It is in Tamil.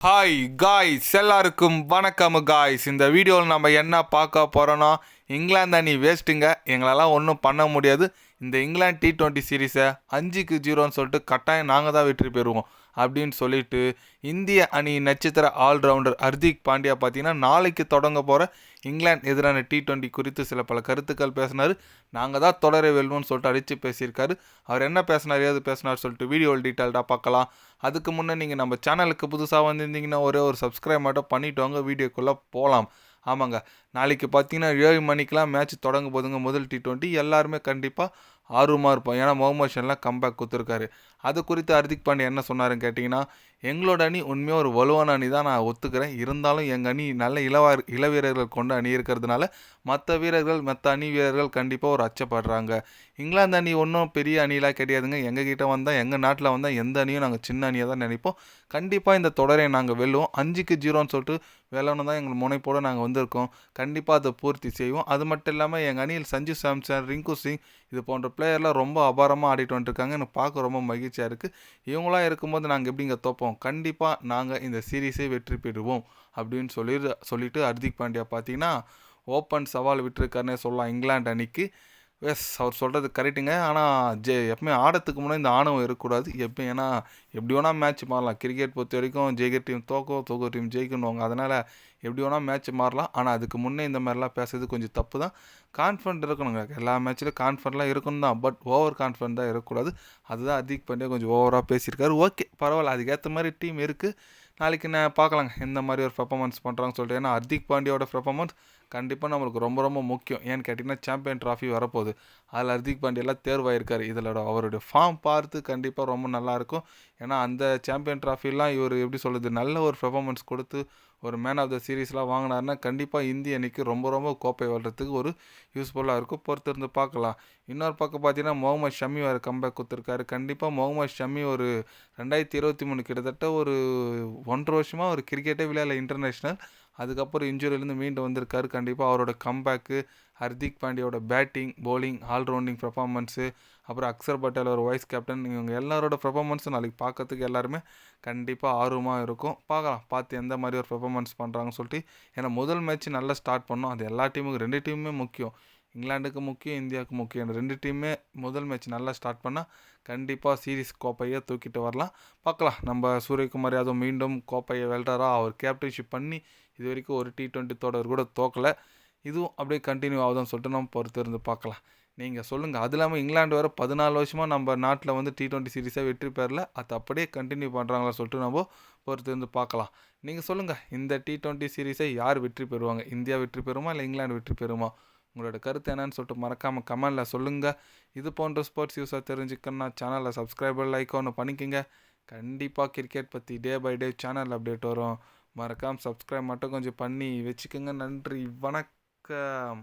ஹாய் காய்ஸ், எல்லாருக்கும் வணக்கம் காய்ஸ். இந்த வீடியோவில் நம்ம என்ன பார்க்க போகிறோன்னா, இங்கிலாந்து அணி வேஸ்ட்டுங்க, எங்களெல்லாம் ஒன்றும் பண்ண முடியாது. இந்த இங்கிலாந்து T20 சீரீஸை 5-0ன்னு சொல்லிட்டு கட்டாயம் நாங்கள் தான் வெற்றி பெறுவோம் அப்படின்னு சொல்லிட்டு இந்திய அணி நட்சத்திர ஆல்ரவுண்டர் ஹர்திக் பாண்டியா பார்த்தீங்கன்னா நாளைக்கு தொடங்க போகிற இங்கிலாந்து எதிரான T20 குறித்து சில பல கருத்துக்கள் பேசினார். நாங்கள் தான் தொடரை வெல்வோம்னு சொல்லிட்டு அடித்து பேசியிருக்காரு. அவர் என்ன பேசினார், ஏது பேசினார் சொல்லிட்டு வீடியோவில் டீட்டெயில்டாக பார்க்கலாம். அதுக்கு முன்னே நீங்கள் நம்ம சேனலுக்கு புதுசாக வந்திருந்தீங்கன்னா ஒரே ஒரு சப்ஸ்கிரைப் மட்டும் பண்ணிவிட்டு வாங்க, வீடியோக்குள்ளே போகலாம். ஆமாங்க, நாளைக்கு பார்த்தீங்கன்னா 7 மணிக்கெலாம் மேட்ச் தொடங்க போதுங்க. முதல் T20 எல்லாருமே கண்டிப்பாக ஆர்வமாக இருப்போம். ஏன்னா முகமது ஷமிலாம் கம்பேக் கொடுத்துருக்காரு. அது குறித்து ஹர்திக் பாண்டியா என்ன சொன்னாருன்னு கேட்டிங்கன்னா, எங்களோட அணி உண்மையாக ஒரு வலுவான அணி தான், நான் ஒத்துக்கிறேன். இருந்தாலும் எங்கள் அணி நல்ல இளவீரர்கள் கொண்ட அணி இருக்கிறதுனால மற்ற அணி வீரர்கள் கண்டிப்பாக ஒரு அச்சப்படுறாங்க. இங்கிலாந்து அணி ஒன்றும் பெரிய அணியெலாம் கிடையாதுங்க. எங்ககிட்ட வந்தால், எங்கள் நாட்டில் வந்தால் எந்த அணியும் நாங்கள் சின்ன அணியாக தான் நினைப்போம். கண்டிப்பாக இந்த தொடரை நாங்கள் வெல்லுவோம். 5-0ன்னு சொல்லிட்டு வெல்லணும் தான் எங்கள் முனைப்போடு நாங்கள் வந்திருக்கோம். கண்டிப்பாக அதை பூர்த்தி செய்வோம். அது மட்டும் இல்லாமல் எங்கள் அணியில் சஞ்சு சாம்சன், ரிங்கு சிங் இது போன்ற பிளேயர்லாம் ரொம்ப அபாரமாக ஆடிட்டு வந்துட்டுருக்காங்க. எனக்கு பார்க்க ரொம்ப மகிழ்ச்சியாக இருக்குது. இவங்களாம் இருக்கும்போது நாங்கள் எப்படிங்க தோப்போம்? கண்டிப்பாக நாங்கள் இந்த சீரீஸை வெற்றி பெறுவோம் அப்படின்னு சொல்லிட்டு ஹர்திக் பாண்டியா பார்த்தீங்கன்னா ஓப்பன் சவால் விட்டுருக்காருன்னே சொல்லலாம் இங்கிலாந்து அணிக்கு. எஸ், அவர் சொல்கிறது கரெக்டுங்க. ஆனால் எப்பவுமே ஆடத்துக்கு முன்னாடி இந்த ஆணவம் இருக்கக்கூடாது எப்போ. ஏன்னா எப்படி வேணால் மேட்ச் மாறலாம். கிரிக்கெட் பொறுத்த வரைக்கும் ஜெயிக்கிற டீம் தோக்க டீம் ஜெயிக்கணுவாங்க. அதனால் எப்படி வேணால் மேட்ச் மாறலாம். ஆனால் அதுக்கு முன்னே இந்த மாதிரிலாம் பேசுறது கொஞ்சம் தப்பு தான். கான்ஃபிடென்ட் இருக்கணுங்க, எல்லா மேட்ச்லையும் கான்ஃபிடென்ட்லாம் இருக்கணும் தான். பட் ஓவர் கான்ஃபிடென்ட் தான் இருக்கக்கூடாது. அதுதான் ஹர்திக் பாண்டியா கொஞ்சம் ஓவராக பேசியிருக்காரு. ஓகே, பரவாயில்ல, அதுக்கேற்ற மாதிரி டீம் இருக்குது. நாளைக்கு நான் பார்க்கலாங்க எந்த மாதிரி ஒரு பெர்ஃபார்மன்ஸ் பண்ணுறாங்கன்னு சொல்லிட்டு. ஏன்னா ஹர்திக் பாண்டியாவோட பெர்ஃபார்மன்ஸ் கண்டிப்பாக நம்மளுக்கு ரொம்ப ரொம்ப முக்கியம். ஏன்னு கேட்டிங்கன்னா சாம்பியன் ட்ராஃபி வரப்போகுது. அதில் ஹர்திக் பாண்டியெல்லாம் தேர்வாயிருக்காரு. இதில் அவருடைய ஃபார்ம் பார்த்து கண்டிப்பாக ரொம்ப நல்லாயிருக்கும். ஏன்னா அந்த சாம்பியன் ட்ராஃபிலாம் இவர் எப்படி சொல்கிறது, நல்ல ஒரு பெர்ஃபார்மன்ஸ் கொடுத்து ஒரு மேன் ஆஃப் த சீரீஸ்லாம் வாங்கினாருன்னா கண்டிப்பாக இந்திய அணிக்கு ரொம்ப ரொம்ப கோப்பை வெல்றதுக்கு ஒரு யூஸ்ஃபுல்லாக இருக்கும். பொறுத்திருந்து பார்க்கலாம். இன்னொரு பக்கம் பார்த்தீங்கன்னா முகமது ஷமி வேறு கம்பேக் கொடுத்துருக்காரு. கண்டிப்பாக முகமது ஷமி ஒரு 2023 கிட்டத்தட்ட ஒரு 1.5 வருஷமாக ஒரு கிரிக்கெட்டே விளையாடல இன்டர்நேஷ்னல். அதுக்கப்புறம் இன்ஜுரியிலேருந்து மீண்டு வந்திருக்காரு. கண்டிப்பாக அவரோட கம்பேக்கு, ஹர்திக் பாண்டியாவோட பேட்டிங், பவுலிங், ஆல்ரவுண்டிங் பெர்ஃபார்மன்ஸு, அப்புறம் அக்சர் பட்டேல் ஒரு வைஸ் கேப்டன், இவங்க எல்லாரோட பெர்ஃபார்மன்ஸும் நாளைக்கு பார்க்கறதுக்கு எல்லாருமே கண்டிப்பாக ஆர்வமாக இருக்கும். பார்த்து எந்த மாதிரி ஒரு பெர்ஃபார்மன்ஸ் பண்ணுறாங்கன்னு சொல்லிட்டு. ஏன்னா முதல் மேட்ச் நல்லா ஸ்டார்ட் பண்ணோம். அது எல்லா டீமுக்கும், 2 டீமுமே முக்கியம். இங்கிலாந்துக்கு முக்கியம், இந்தியாவுக்கு முக்கியம். 2 டீமுமே முதல் மேட்ச் நல்லா ஸ்டார்ட் பண்ணால் கண்டிப்பாக சீரீஸ் கோப்பையை தூக்கிட்டு வரலாம். பார்க்கலாம், நம்ம சூரியகுமார் யாதவ் மீண்டும் கோப்பையை வெல்றாரா? அவர் கேப்டன்ஷிப் பண்ணி இது வரைக்கும் ஒரு T20 தொடர் கூட தோக்கலை. இதுவும் அப்படியே கண்டினியூ ஆகுதுன்னு சொல்லிட்டு நம்ம பொறுத்து இருந்து பார்க்கலாம். நீங்கள் சொல்லுங்கள். அது இல்லாமல் இங்கிலாந்து வேறு 14 வருஷமாக நம்ம நாட்டில் வந்து T20 சீரீஸை வெற்றி பெறல. அது அப்படியே கண்டினியூ பண்ணுறாங்களா சொல்லிட்டு நம்ம பொறுத்து இருந்து பார்க்கலாம். நீங்கள் சொல்லுங்கள், இந்த T20 சீரீஸை யார் வெற்றி பெறுவாங்க? இந்தியா வெற்றி பெறுமா, இல்லை இங்கிலாந்து வெற்றி பெறுமா? உங்களோட கருத்து என்னன்னு சொல்லிட்டு மறக்காமல் கமெண்டில் சொல்லுங்கள். இது போன்ற ஸ்போர்ட்ஸ் யூஸாக தெரிஞ்சுக்கணுன்னா சேனலில் சப்ஸ்கிரைபர் லைக் ஒன்று பண்ணிக்கோங்க. கண்டிப்பாக கிரிக்கெட் பற்றி day by day channel update வரும். மறக்காமல் சப்ஸ்கிரைப் மட்டும் கொஞ்சம் பண்ணி வச்சுக்கோங்க. நன்றி, வணக்கம்.